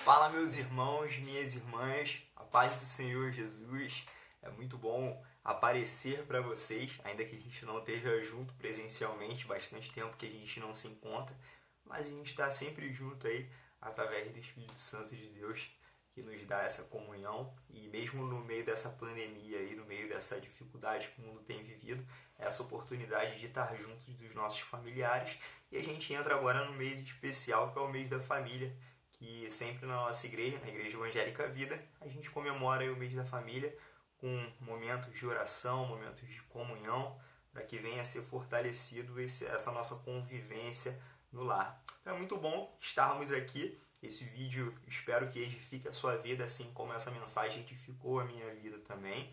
Fala, meus irmãos, minhas irmãs, a paz do Senhor Jesus. É muito bom aparecer para vocês, ainda que a gente não esteja junto presencialmente, bastante tempo que a gente não se encontra, mas a gente está sempre junto aí através do Espírito Santo de Deus que nos dá essa comunhão. E mesmo no meio dessa pandemia aí, no meio dessa dificuldade que o mundo tem vivido, essa oportunidade de estar juntos dos nossos familiares. E a gente entra agora no mês especial, que é o mês da família, que sempre na nossa igreja, na Igreja Evangélica Vida, a gente comemora aí o mês da família com momentos de oração, momentos de comunhão, para que venha a ser fortalecido essa nossa convivência no lar. Então é muito bom estarmos aqui. Esse vídeo espero que edifique a sua vida, assim como essa mensagem edificou a minha vida também.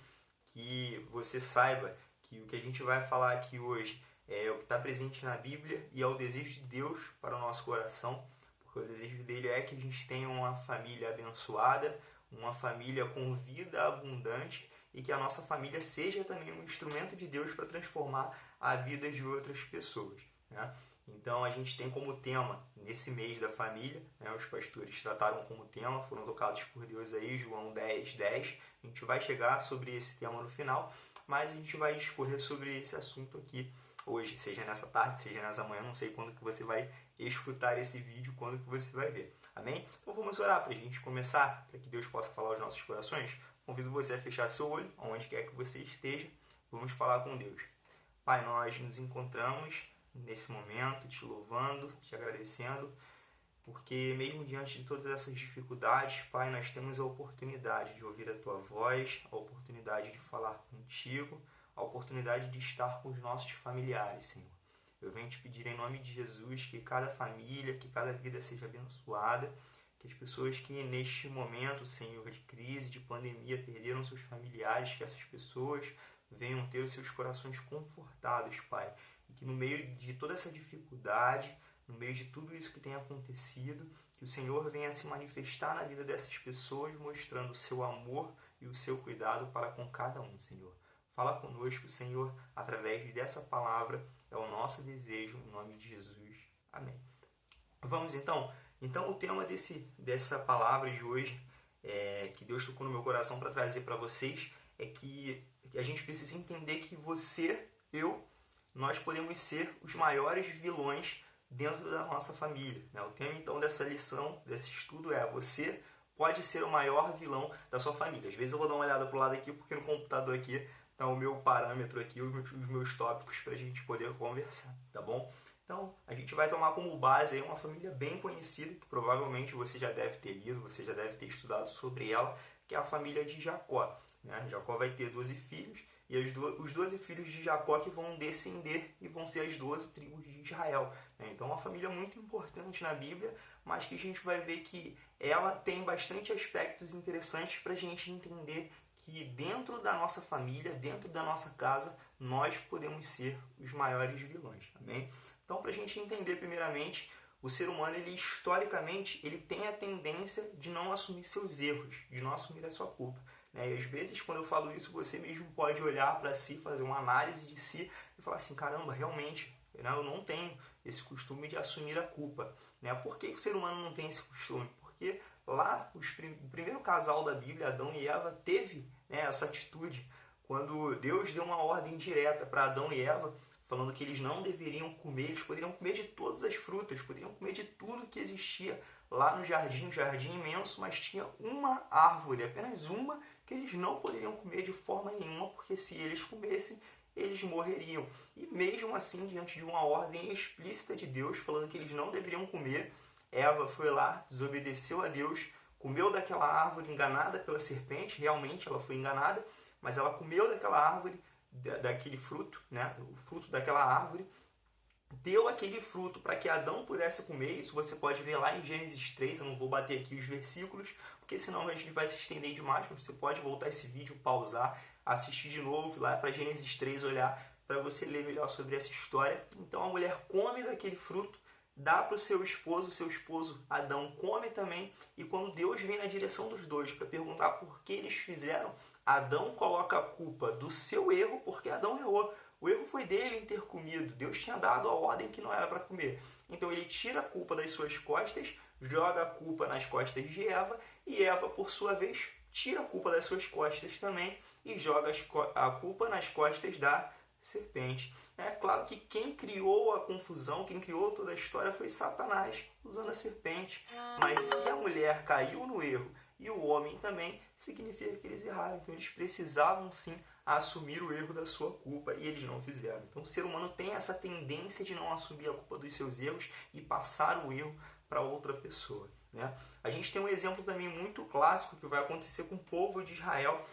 Que você saiba que o que a gente vai falar aqui hoje é o que está presente na Bíblia e é o desejo de Deus para o nosso coração. Porque o desejo dele é que a gente tenha uma família abençoada, uma família com vida abundante e que a nossa família seja também um instrumento de Deus para transformar a vida de outras pessoas, né? Então a gente tem como tema, nesse mês da família, né, os pastores trataram como tema, foram tocados por Deus aí, João 10:10. A gente vai chegar sobre esse tema no final, mas a gente vai discorrer sobre esse assunto aqui hoje, seja nessa tarde, seja nessa manhã, não sei quando que você vai escutar esse vídeo, quando que você vai ver. Amém? Então vamos orar para a gente começar, para que Deus possa falar aos nossos corações. Convido você a fechar seu olho, onde quer que você esteja. Vamos falar com Deus. Pai, nós nos encontramos nesse momento, te louvando, te agradecendo, porque mesmo diante de todas essas dificuldades, Pai, nós temos a oportunidade de ouvir a Tua voz, a oportunidade de falar contigo, a oportunidade de estar com os nossos familiares, Senhor. Eu venho te pedir em nome de Jesus que cada família, que cada vida seja abençoada, que as pessoas que neste momento, Senhor, de crise, de pandemia, perderam seus familiares, que essas pessoas venham ter os seus corações confortados, Pai. E que no meio de toda essa dificuldade, no meio de tudo isso que tem acontecido, que o Senhor venha se manifestar na vida dessas pessoas, mostrando o seu amor e o seu cuidado para com cada um, Senhor. Fala conosco, Senhor, através dessa palavra, é o nosso desejo, em nome de Jesus. Amém. Vamos então? Então o tema dessa palavra de hoje, que Deus tocou no meu coração para trazer para vocês, é que a gente precisa entender que você, nós podemos ser os maiores vilões dentro da nossa família, né? O tema então dessa lição, desse estudo você pode ser o maior vilão da sua família. Às vezes eu vou dar uma olhada para o lado aqui, porque no computador aqui está o meu parâmetro aqui, os meus tópicos para a gente poder conversar, tá bom? Então, a gente vai tomar como base aí uma família bem conhecida, que provavelmente você já deve ter lido, você já deve ter estudado sobre ela, que é a família de Jacó, né? Jacó vai ter 12 filhos, e os 12 filhos de Jacó que vão descender e vão ser as 12 tribos de Israel, né? Então, é uma família muito importante na Bíblia, mas que a gente vai ver que ela tem bastante aspectos interessantes para a gente entender que dentro da nossa família, dentro da nossa casa, nós podemos ser os maiores vilões, amém? Então, para a gente entender primeiramente, o ser humano, historicamente, ele tem a tendência de não assumir seus erros, de não assumir a sua culpa, né? E às vezes, quando eu falo isso, você mesmo pode olhar para si, fazer uma análise de si e falar assim, caramba, realmente, né, eu não tenho esse costume de assumir a culpa, né? Por que o ser humano não tem esse costume? Porque lá, o primeiro casal da Bíblia, Adão e Eva, teve, né, essa atitude. Quando Deus deu uma ordem direta para Adão e Eva, falando que eles não deveriam comer, eles poderiam comer de todas as frutas, poderiam comer de tudo que existia lá no jardim, um jardim imenso, mas tinha uma árvore, apenas uma, que eles não poderiam comer de forma nenhuma, porque se eles comessem, eles morreriam. E mesmo assim, diante de uma ordem explícita de Deus, falando que eles não deveriam comer, Eva foi lá, desobedeceu a Deus, comeu daquela árvore enganada pela serpente, realmente ela foi enganada, mas ela comeu daquela árvore, daquele fruto, né? O fruto daquela árvore, deu aquele fruto para que Adão pudesse comer. Isso você pode ver lá em Gênesis 3, eu não vou bater aqui os versículos, porque senão a gente vai se estender demais, mas você pode voltar esse vídeo, pausar, assistir de novo, lá para Gênesis 3, olhar para você ler melhor sobre essa história. Então a mulher come daquele fruto, dá para o seu esposo Adão come também, e quando Deus vem na direção dos dois para perguntar por que eles fizeram, Adão coloca a culpa do seu erro, porque Adão errou. O erro foi dele em ter comido. Deus tinha dado a ordem que não era para comer. Então ele tira a culpa das suas costas, joga a culpa nas costas de Eva, e Eva, por sua vez, tira a culpa das suas costas também e joga a culpa nas costas da serpente. É claro que quem criou a confusão, quem criou toda a história foi Satanás, usando a serpente. Mas se a mulher caiu no erro e o homem também, significa que eles erraram. Então eles precisavam sim assumir o erro da sua culpa e eles não fizeram. Então o ser humano tem essa tendência de não assumir a culpa dos seus erros e passar o erro para outra pessoa, né? A gente tem um exemplo também muito clássico que vai acontecer com o povo de Israel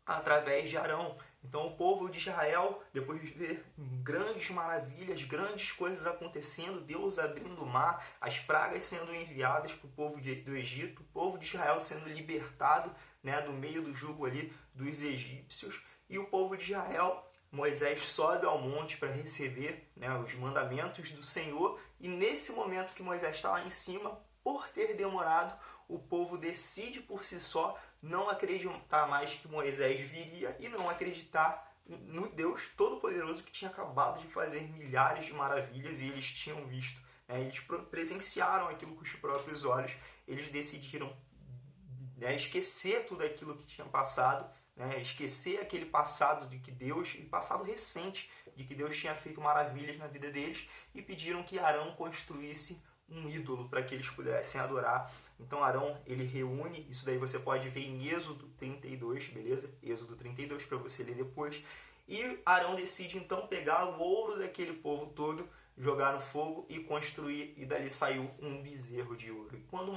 através de Arão. Então o povo de Israel, depois de ver grandes maravilhas, grandes coisas acontecendo, Deus abrindo o mar, as pragas sendo enviadas para o povo do Egito, o povo de Israel sendo libertado, né, do meio do jugo ali dos egípcios, e o povo de Israel, Moisés sobe ao monte para receber, né, os mandamentos do Senhor, e nesse momento que Moisés está lá em cima, por ter demorado, o povo decide por si só não acreditar mais que Moisés viria e não acreditar no Deus Todo-Poderoso que tinha acabado de fazer milhares de maravilhas e eles tinham visto. Eles presenciaram aquilo com os próprios olhos, eles decidiram, né, esquecer tudo aquilo que tinha passado, né, esquecer aquele passado de que Deus, e passado recente, de que Deus tinha feito maravilhas na vida deles, e pediram que Arão construísse um ídolo para que eles pudessem adorar. Então Arão, ele reúne, isso daí você pode ver em Êxodo 32, beleza? Êxodo 32 para você ler depois. E Arão decide então pegar o ouro daquele povo todo, jogar no fogo e construir, e dali saiu um bezerro de ouro. E quando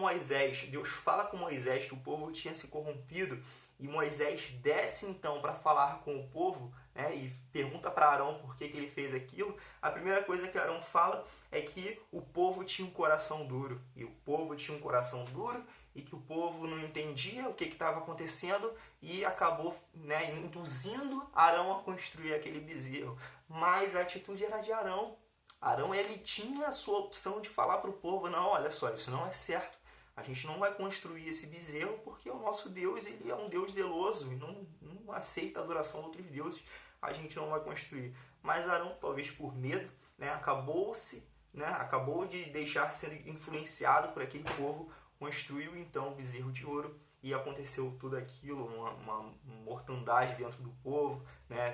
Deus fala com Moisés que o povo tinha se corrompido, e Moisés desce então para falar com o povo, né, e pergunta para Arão por que ele fez aquilo, a primeira coisa que Arão fala é que o povo tinha um coração duro. E o povo tinha um coração duro e que o povo não entendia o que estava acontecendo e acabou, né, induzindo Arão a construir aquele bezerro. Mas a atitude era de Arão. Arão, ele tinha a sua opção de falar para o povo, não, olha só, isso não é certo. A gente não vai construir esse bezerro porque o nosso Deus, ele é um Deus zeloso e não aceita a adoração de outros deuses. A gente não vai construir. Mas Arão, talvez por medo, né, acabou de deixar ser influenciado por aquele povo, construiu então o bezerro de ouro e aconteceu tudo aquilo, uma mortandade dentro do povo, né,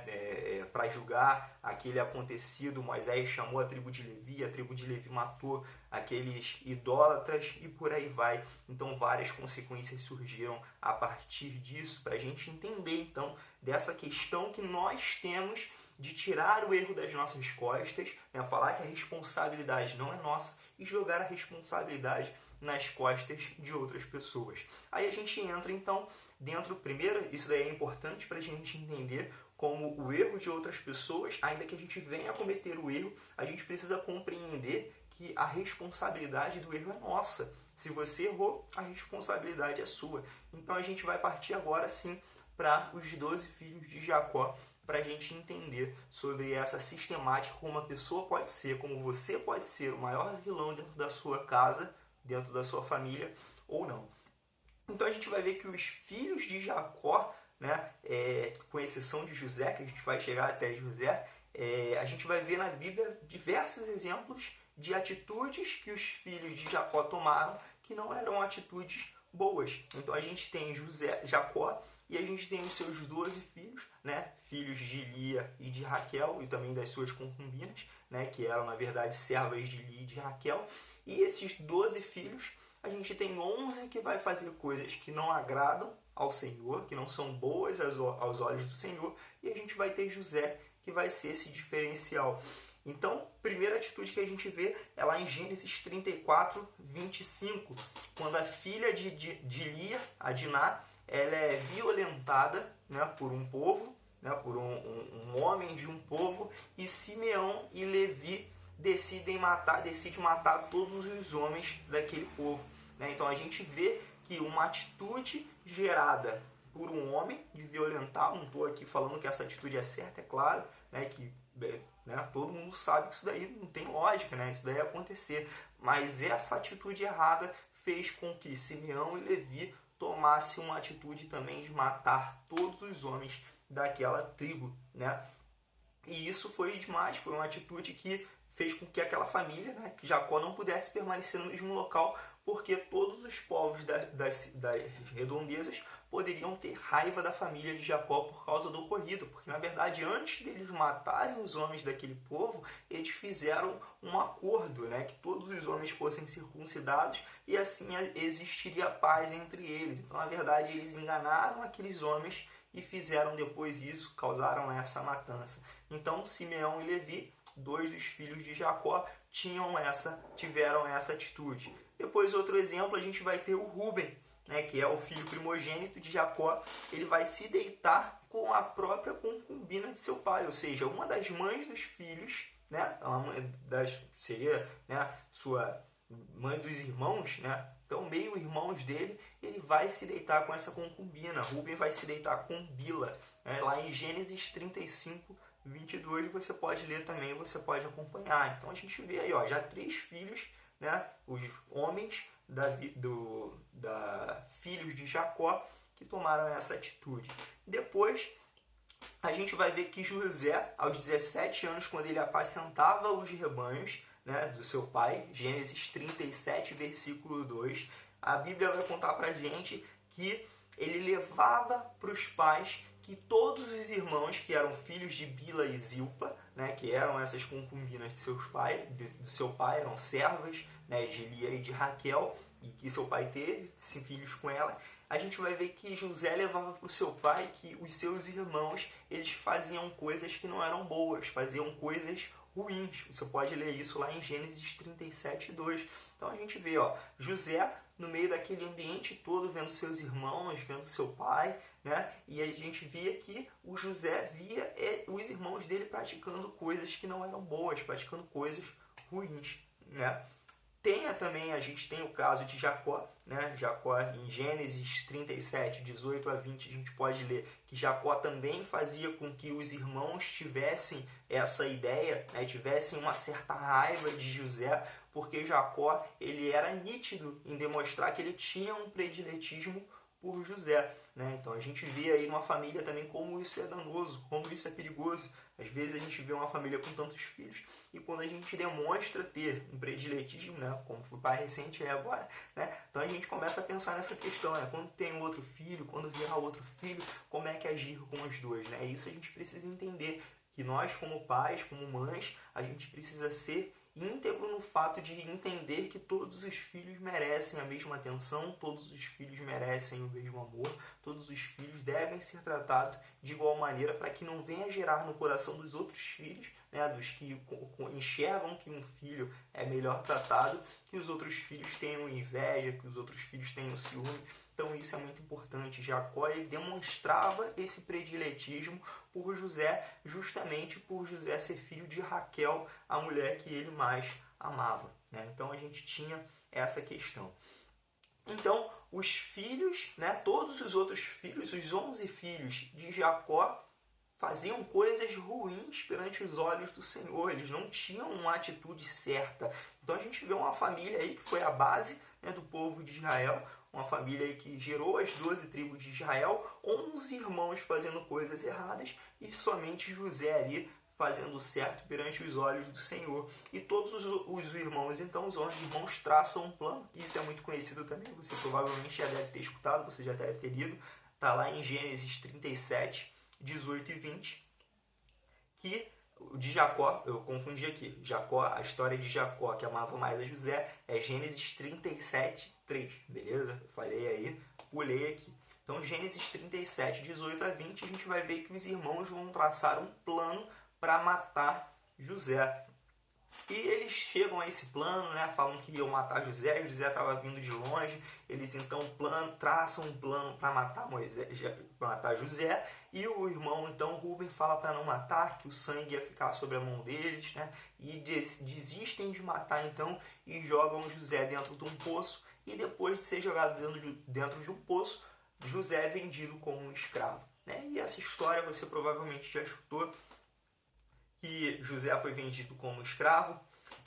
para julgar aquele acontecido. Moisés chamou a tribo de Levi matou aqueles idólatras e por aí vai. Então várias consequências surgiram a partir disso, para a gente entender então dessa questão que nós temos de tirar o erro das nossas costas, né, falar que a responsabilidade não é nossa e jogar a responsabilidade nas costas de outras pessoas. Aí a gente entra então dentro, primeiro, isso daí é importante para a gente entender como o erro de outras pessoas, ainda que a gente venha a cometer o erro, a gente precisa compreender que a responsabilidade do erro é nossa. Se você errou, a responsabilidade é sua. Então a gente vai partir agora sim para os 12 filhos de Jacó, para a gente entender sobre essa sistemática, como uma pessoa pode ser, como você pode ser o maior vilão dentro da sua casa, dentro da sua família ou não. Então a gente vai ver que os filhos de Jacó, né, com exceção de José, que a gente vai chegar até José, a gente vai ver na Bíblia diversos exemplos de atitudes que os filhos de Jacó tomaram que não eram atitudes boas. Então a gente tem Jacó e a gente tem os seus 12 filhos, né, filhos de Lia e de Raquel, e também das suas concubinas, né, que eram na verdade servas de Lia e de Raquel. E esses 12 filhos, a gente tem 11 que vai fazer coisas que não agradam ao Senhor, que não são boas aos olhos do Senhor, e a gente vai ter José, que vai ser esse diferencial. Então, a primeira atitude que a gente vê é lá em Gênesis 34, 25, quando a filha de Lia, a Diná, ela é violentada, né, por um povo, né, por um homem de um povo, e Simeão e Levi decidem matar todos os homens daquele povo, né? Então a gente vê que uma atitude gerada por um homem de violentar, não estou aqui falando que essa atitude é certa, é claro, né, que todo mundo sabe que isso daí não tem lógica, né, isso daí ia acontecer, mas essa atitude errada fez com que Simeão e Levi tomassem uma atitude também de matar todos os homens daquela tribo, né? E isso foi demais, foi uma atitude que fez com que aquela família, né, que Jacó não pudesse permanecer no mesmo local, porque todos os povos das redondezas poderiam ter raiva da família de Jacó por causa do ocorrido, porque na verdade antes deles matarem os homens daquele povo, eles fizeram um acordo, né, que todos os homens fossem circuncidados e assim existiria paz entre eles. Então na verdade eles enganaram aqueles homens e fizeram depois isso, causaram essa matança. Então Simeão e Levi, dois dos filhos de Jacó, tiveram essa atitude. Depois outro exemplo a gente vai ter o Rúben, né, que é o filho primogênito de Jacó. Ele vai se deitar com a própria concubina de seu pai, ou seja, uma das mães dos filhos, né, seria, né, sua mãe dos irmãos, né, então meio irmãos dele, ele vai se deitar com essa concubina. Rúben vai se deitar com Bila, né, lá em Gênesis 35, 22, você pode ler também, você pode acompanhar. Então a gente vê aí, ó, já 3 filhos, né, os homens filhos de Jacó que tomaram essa atitude. Depois a gente vai ver que José, aos 17 anos, quando ele apacentava os rebanhos, né, do seu pai, Gênesis 37, versículo 2, a Bíblia vai contar pra gente que ele levava para os pais que todos os irmãos que eram filhos de Bila e Zilpa, né, que eram essas concubinas do seu pai, eram servas, né, de Lia e de Raquel, e que seu pai teve filhos com ela, a gente vai ver que José levava para o seu pai que os seus irmãos, eles faziam coisas que não eram boas, faziam coisas ruins. Você pode ler isso lá em Gênesis 37, 2. Então a gente vê, ó, José no meio daquele ambiente todo, vendo seus irmãos, vendo seu pai, né? E a gente via que o José via os irmãos dele praticando coisas que não eram boas, praticando coisas ruins, né? A gente tem o caso de Jacó, né? Jacó em Gênesis 37, 18 a 20, a gente pode ler que Jacó também fazia com que os irmãos tivessem essa ideia, né? Tivessem uma certa raiva de José, porque Jacó ele era nítido em demonstrar que ele tinha um prediletismo por José, né? Então a gente vê aí numa família também como isso é danoso, como isso é perigoso. Às vezes a gente vê uma família com tantos filhos e quando a gente demonstra ter um prediletismo, né, como foi pai recente agora, né, então a gente começa a pensar nessa questão, né, quando tem um outro filho, quando vier outro filho, como é que agir com os dois, né? Isso a gente precisa entender, que nós como pais, como mães, a gente precisa ser íntegro no fato de entender que todos os filhos merecem a mesma atenção, todos os filhos merecem o mesmo amor, todos os filhos devem ser tratados de igual maneira para que não venha gerar no coração dos outros filhos, né, dos que enxergam que um filho é melhor tratado, que os outros filhos tenham inveja, que os outros filhos tenham ciúme. Então isso é muito importante. Jacó ele demonstrava esse prediletismo por José, justamente por José ser filho de Raquel, a mulher que ele mais amava, né? Então a gente tinha essa questão. Então os filhos, né, todos os outros filhos, os 11 filhos de Jacó, faziam coisas ruins perante os olhos do Senhor. Eles não tinham uma atitude certa. Então a gente vê uma família aí que foi a base, né, do povo de Israel, uma família aí que gerou as 12 tribos de Israel, 11 irmãos fazendo coisas erradas e somente José ali fazendo certo perante os olhos do Senhor. E todos os irmãos, então os 11 irmãos traçam um plano, isso é muito conhecido também, você provavelmente já deve ter escutado, você já deve ter lido, está lá em Gênesis 37, 18 e 20, que de Jacó, eu confundi aqui, Jacó, a história de Jacó que amava mais a José é Gênesis 37, 3, beleza? Eu falei aí, pulei aqui. Então Gênesis 37, 18 a 20, a gente vai ver que os irmãos vão traçar um plano para matar José. E eles chegam a esse plano, né? Falam que iam matar José, José estava vindo de longe, eles então traçam um plano para matar José, e o irmão então Rúben fala para não matar, que o sangue ia ficar sobre a mão deles, né? E desistem de matar então e jogam José dentro de um poço, e depois de ser jogado dentro de um poço, José é vendido como um escravo, né? E essa história você provavelmente já escutou, que José foi vendido como escravo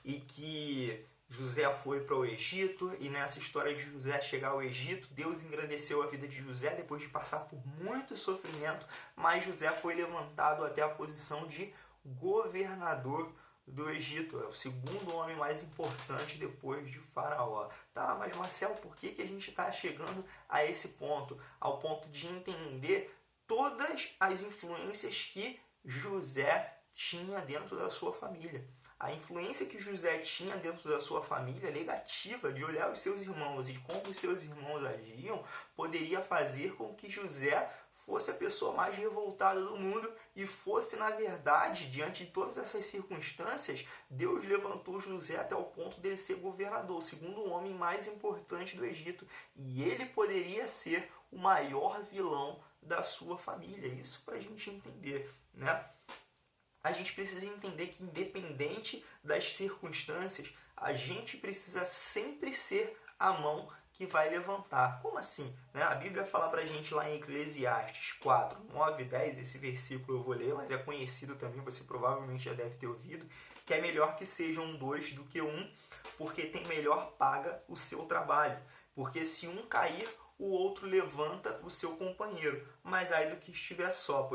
e que José foi para o Egito, e nessa história de José chegar ao Egito, Deus engrandeceu a vida de José depois de passar por muito sofrimento, mas José foi levantado até a posição de governador do Egito, é o segundo homem mais importante depois de Faraó. Tá, mas Marcelo, por que a gente está chegando a esse ponto? Ao ponto de entender todas as influências que José tinha dentro da sua família. A influência que José tinha dentro da sua família, negativa, de olhar os seus irmãos e como os seus irmãos agiam, poderia fazer com que José fosse a pessoa mais revoltada do mundo e fosse, na verdade, diante de todas essas circunstâncias, Deus levantou José até o ponto dele ser governador, o segundo homem mais importante do Egito. E ele poderia ser o maior vilão da sua família. Isso para a gente entender, né? A gente precisa entender que, independente das circunstâncias, a gente precisa sempre ser a mão que vai levantar. Como assim? Né? A Bíblia fala pra gente lá em Eclesiastes 4, 9 e 10, esse versículo eu vou ler, mas é conhecido também, você provavelmente já deve ter ouvido, que é melhor que sejam dois do que um, porque tem melhor paga o seu trabalho. Porque se um cair, o outro levanta o seu companheiro. Mas ai do que estiver só,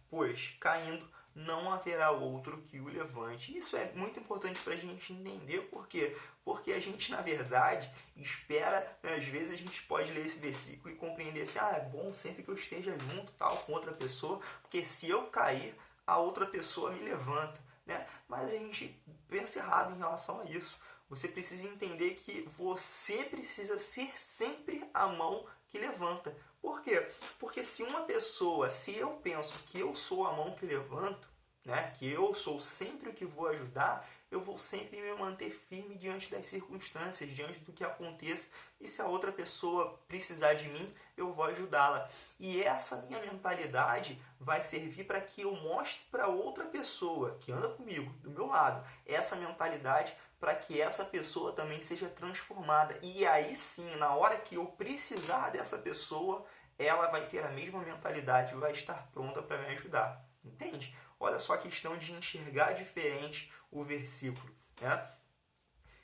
pois caindo, não haverá outro que o levante. Isso é muito importante para a gente entender. Por quê? Porque a gente, na verdade, espera, né? Às vezes a gente pode ler esse versículo e compreender assim, é bom sempre que eu esteja junto tal, com outra pessoa, porque se eu cair, a outra pessoa me levanta. Né? Mas a gente pensa errado em relação a isso. Você precisa entender que você precisa ser sempre a mão que levanta. Por quê? Porque se eu penso que eu sou a mão que levanto, né, que eu sou sempre o que vou ajudar, eu vou sempre me manter firme diante das circunstâncias, diante do que aconteça. E se a outra pessoa precisar de mim, eu vou ajudá-la. E essa minha mentalidade vai servir para que eu mostre para outra pessoa que anda comigo, do meu lado, essa mentalidade, para que essa pessoa também seja transformada. E aí sim, na hora que eu precisar dessa pessoa, ela vai ter a mesma mentalidade e vai estar pronta para me ajudar. Entende? Olha só a questão de enxergar diferente o versículo. Né?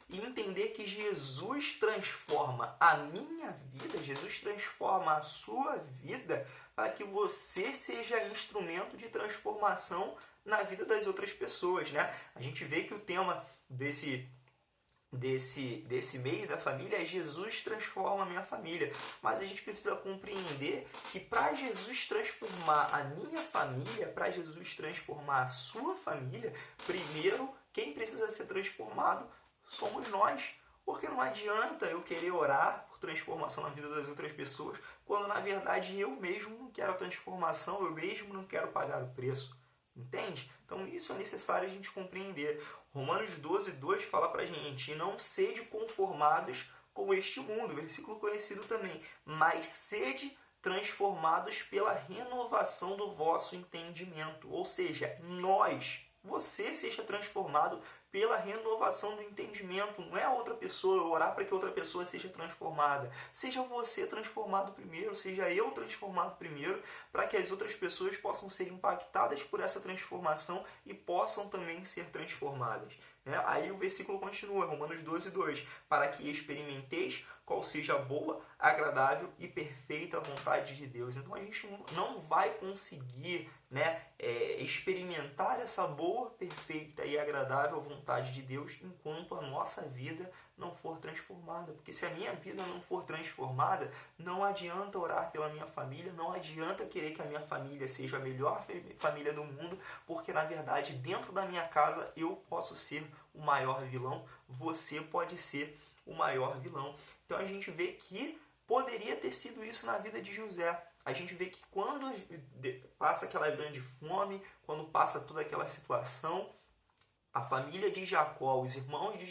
E entender que Jesus transforma a minha vida, Jesus transforma a sua vida para que você seja instrumento de transformação na vida das outras pessoas. Né? A gente vê que o tema desse mês da família é Jesus transforma a minha família. Mas a gente precisa compreender que para Jesus transformar a minha família, para Jesus transformar a sua família, primeiro quem precisa ser transformado somos nós. Porque não adianta eu querer orar por transformação na vida das outras pessoas, quando na verdade eu mesmo não quero a transformação, eu mesmo não quero pagar o preço. Entende? Então isso é necessário a gente compreender. Romanos 12:2 fala pra gente: não sede conformados com este mundo, versículo conhecido também, mas sede transformados pela renovação do vosso entendimento. Ou seja, você seja transformado pela renovação do entendimento. Não é a outra pessoa, orar para que outra pessoa seja transformada. Seja você transformado primeiro, seja eu transformado primeiro, para que as outras pessoas possam ser impactadas por essa transformação e possam também ser transformadas. Aí o versículo continua, Romanos 12:2, para que experimenteis qual seja a boa, agradável e perfeita vontade de Deus. Então a gente não vai conseguir experimentar essa boa, perfeita e agradável vontade de Deus enquanto a nossa vida não for transformada. Porque se a minha vida não for transformada, não adianta orar pela minha família, não adianta querer que a minha família seja a melhor família do mundo, porque na verdade dentro da minha casa eu posso ser o maior vilão, você pode ser o maior vilão. Então a gente vê que poderia ter sido isso na vida de José. A gente vê que quando passa aquela grande fome, quando passa toda aquela situação, a família de Jacó, os irmãos de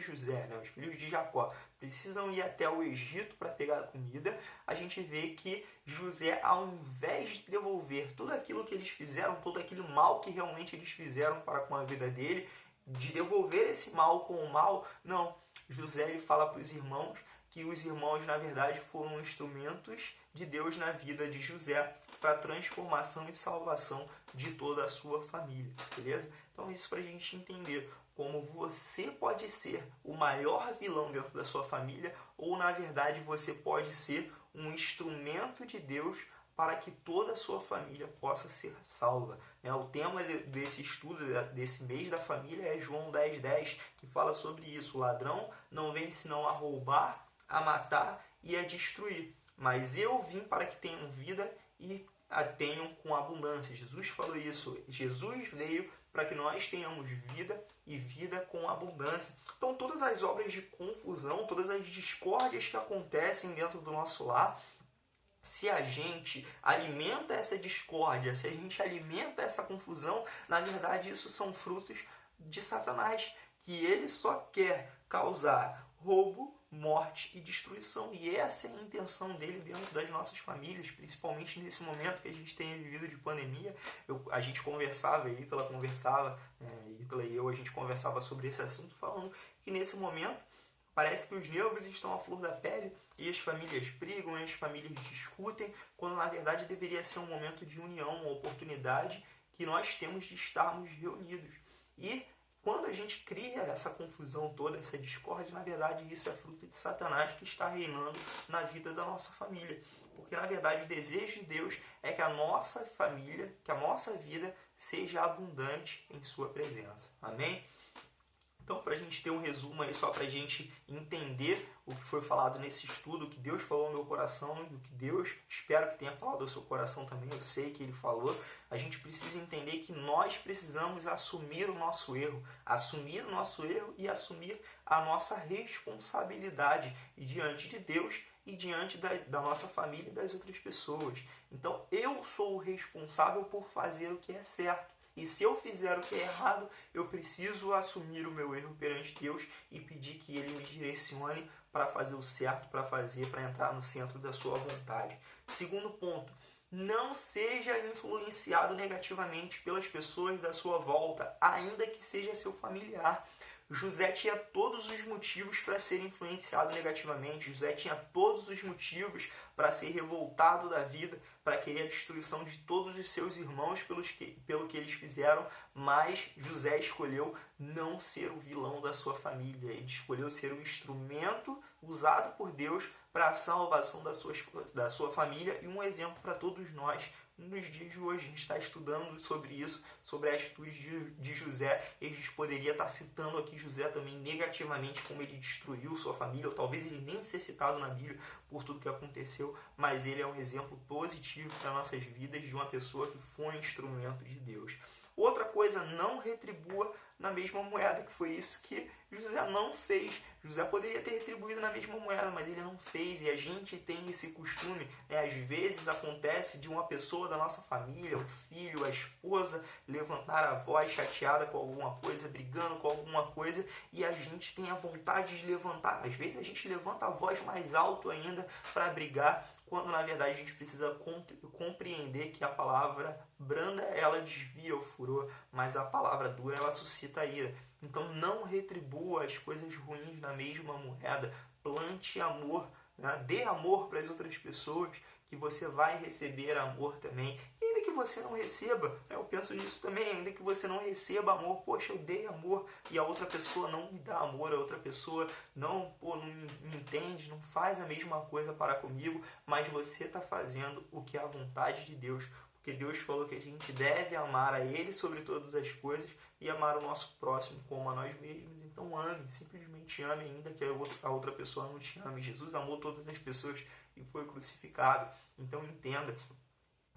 José, os filhos de Jacó, precisam ir até o Egito para pegar comida. A gente vê que José, ao invés de devolver tudo aquilo que eles fizeram, todo aquele mal que realmente eles fizeram para com a vida dele, de devolver esse mal com o mal, não. José ele fala para os irmãos que os irmãos, na verdade, foram instrumentos de Deus na vida de José para a transformação e salvação de toda a sua família, beleza? Então isso para a gente entender como você pode ser o maior vilão dentro da sua família ou, na verdade, você pode ser um instrumento de Deus para que toda a sua família possa ser salva. O tema desse estudo, desse mês da família, é João 10:10, que fala sobre isso. O ladrão não vem senão a roubar, a matar e a destruir. Mas eu vim para que tenham vida e a tenham com abundância. Jesus falou isso. Jesus veio para que nós tenhamos vida e vida com abundância. Então, todas as obras de confusão, todas as discórdias que acontecem dentro do nosso lar, se a gente alimenta essa discórdia, se a gente alimenta essa confusão, na verdade isso são frutos de Satanás, que ele só quer causar roubo, morte e destruição. E essa é a intenção dele dentro das nossas famílias, principalmente nesse momento que a gente tem vivido de pandemia. A gente conversava, a Ítala conversava, Ítala e eu, a gente conversava sobre esse assunto, falando que nesse momento parece que os nervos estão à flor da pele e as famílias brigam, as famílias discutem, quando na verdade deveria ser um momento de união, uma oportunidade que nós temos de estarmos reunidos. E quando a gente cria essa confusão toda, essa discórdia, na verdade isso é fruto de Satanás que está reinando na vida da nossa família. Porque na verdade o desejo de Deus é que a nossa família, que a nossa vida seja abundante em sua presença. Amém? Então, para a gente ter um resumo aí, só para a gente entender o que foi falado nesse estudo, o que Deus falou no meu coração, e o que Deus, espero que tenha falado ao seu coração também, eu sei que Ele falou, a gente precisa entender que nós precisamos assumir o nosso erro e assumir a nossa responsabilidade diante de Deus e diante da nossa família e das outras pessoas. Então, eu sou o responsável por fazer o que é certo. E se eu fizer o que é errado, eu preciso assumir o meu erro perante Deus e pedir que Ele me direcione para fazer o certo, para entrar no centro da sua vontade. Segundo ponto, não seja influenciado negativamente pelas pessoas da sua volta, ainda que seja seu familiar. José tinha todos os motivos para ser influenciado negativamente. José tinha todos os motivos para ser revoltado da vida, para querer a destruição de todos os seus irmãos pelo que eles fizeram, mas José escolheu não ser o vilão da sua família. Ele escolheu ser o instrumento usado por Deus para a salvação da sua família e um exemplo para todos nós. Nos dias de hoje, a gente está estudando sobre isso, sobre a atitude de José. A gente poderia estar citando aqui José também negativamente, como ele destruiu sua família, ou talvez ele nem ser citado na Bíblia por tudo que aconteceu, mas ele é um exemplo positivo para nossas vidas de uma pessoa que foi um instrumento de Deus. Outra coisa, não retribua na mesma moeda, que foi isso que José não fez. José poderia ter retribuído na mesma moeda, mas ele não fez. E a gente tem esse costume, às vezes acontece de uma pessoa da nossa família, o filho, a esposa, levantar a voz chateada com alguma coisa, brigando com alguma coisa, e a gente tem a vontade de levantar. Às vezes a gente levanta a voz mais alto ainda para brigar, quando na verdade a gente precisa compreender que a palavra branda ela desvia o furor, mas a palavra dura ela suscita a ira. Então não retribua as coisas ruins na mesma moeda, plante amor, dê amor para as outras pessoas, que você vai receber amor também. E ainda que você não receba, eu penso nisso também, ainda que você não receba amor, poxa, eu dei amor e a outra pessoa não me dá amor, a outra pessoa não me entende, não faz a mesma coisa para comigo, mas você está fazendo o que é a vontade de Deus, porque Deus falou que a gente deve amar a Ele sobre todas as coisas e amar o nosso próximo como a nós mesmos. Então ame, simplesmente ame, ainda que a outra pessoa não te ame. Jesus amou todas as pessoas e foi crucificado. Então entenda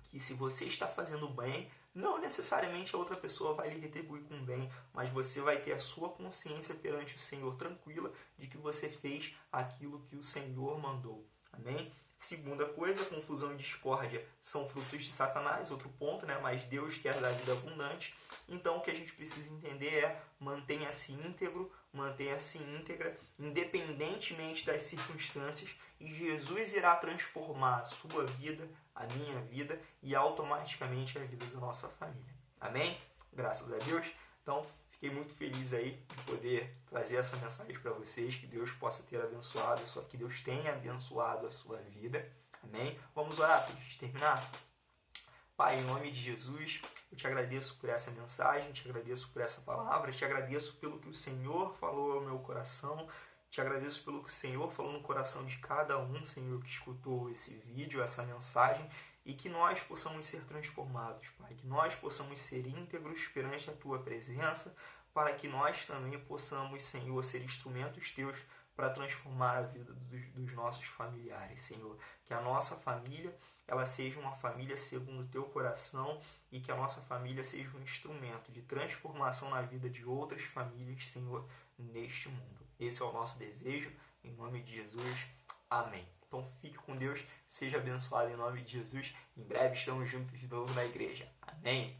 que se você está fazendo bem, não necessariamente a outra pessoa vai lhe retribuir com bem, mas você vai ter a sua consciência perante o Senhor tranquila de que você fez aquilo que o Senhor mandou. Amém? Segunda coisa, confusão e discórdia são frutos de Satanás, outro ponto, mas Deus quer dar vida abundante. Então o que a gente precisa entender é mantenha-se íntegro, mantenha-se íntegra, independentemente das circunstâncias, e Jesus irá transformar a sua vida, a minha vida e automaticamente a vida da nossa família. Amém? Graças a Deus. Então, fiquei muito feliz aí de poder trazer essa mensagem para vocês, que Deus possa ter abençoado, que Deus tenha abençoado a sua vida. Amém? Vamos orar para a gente terminar? Pai, em nome de Jesus, eu te agradeço por essa mensagem, te agradeço por essa palavra, te agradeço pelo que o Senhor falou ao meu coração, Te agradeço pelo que o Senhor falou no coração de cada um, Senhor, que escutou esse vídeo, essa mensagem, e que nós possamos ser transformados, Pai, que nós possamos ser íntegros perante a Tua presença, para que nós também possamos, Senhor, ser instrumentos Teus para transformar a vida dos nossos familiares, Senhor. Que a nossa família, ela seja uma família segundo o Teu coração e que a nossa família seja um instrumento de transformação na vida de outras famílias, Senhor, neste mundo. Esse é o nosso desejo, em nome de Jesus. Amém. Então fique com Deus, seja abençoado em nome de Jesus. Em breve estamos juntos de novo na igreja. Amém.